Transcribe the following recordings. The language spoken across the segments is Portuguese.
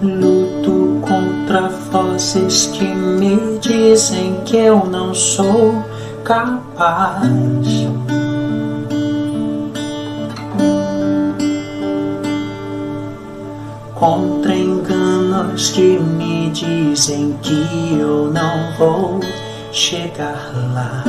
Luto contra vozes que me dizem que eu não sou capaz. Contra enganos que me dizem que eu não vou chegar lá.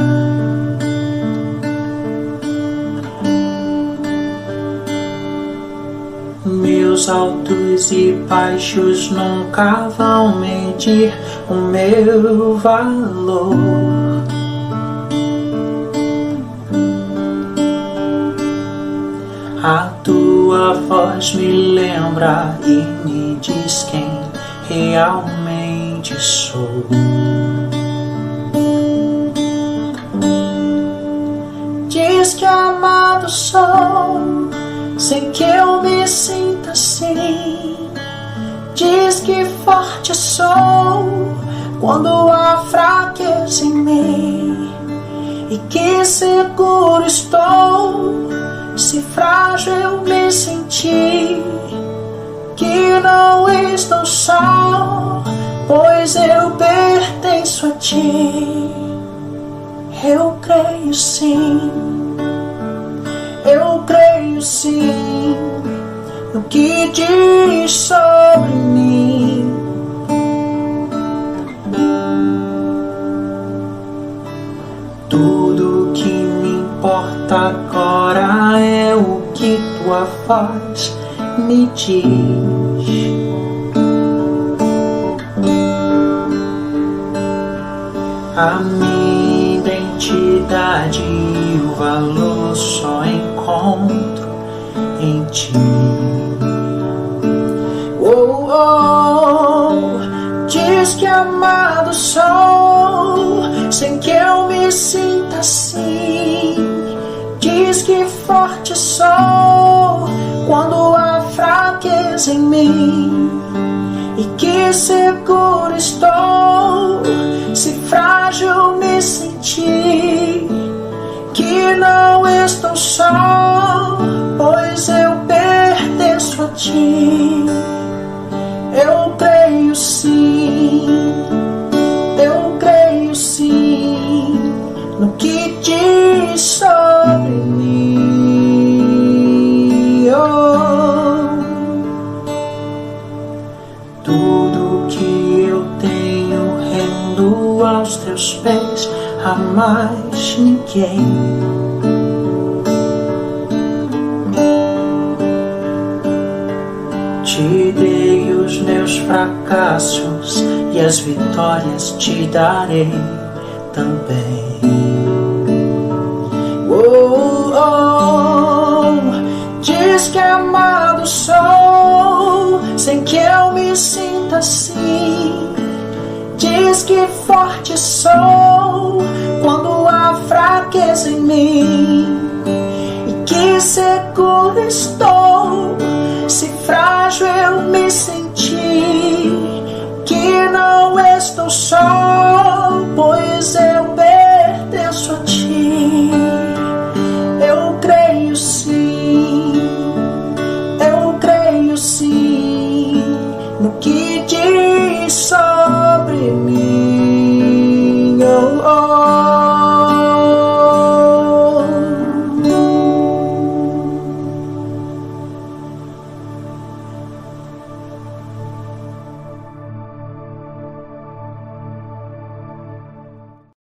Meus altos e baixos nunca vão medir o meu valor. A tua voz me lembra e me diz quem realmente sou. Diz que amado sou, sem que eu me sinta assim. Diz que forte sou quando há fraqueza em mim, e que seguro estou se frágil eu me sentir. Que não estou só, pois eu pertenço a ti. Eu creio sim, eu creio sim no que diz sobre mim. Tudo que me importa agora é o que tua voz me diz. A minha identidade e o valor só encontro em ti. Oh, oh, diz que amado sou, sem que eu me sinta assim. Diz que forte sou quando há fraqueza em mim, e que seguro estou se frágil me sentir. Que não estou só, pois eu pertenço a ti. Eu creio sim, eu creio sim no que diz sobre mim. Oh. Tudo que eu tenho rendo aos teus pés, a mais ninguém. Te dei os meus fracassos e as vitórias te darei também. Oh, oh, diz que amado sou, sem que eu me sinta assim. Diz que forte sou quando há fraqueza em mim, e que seguro estou se frágil eu me sentir. Que não estou só,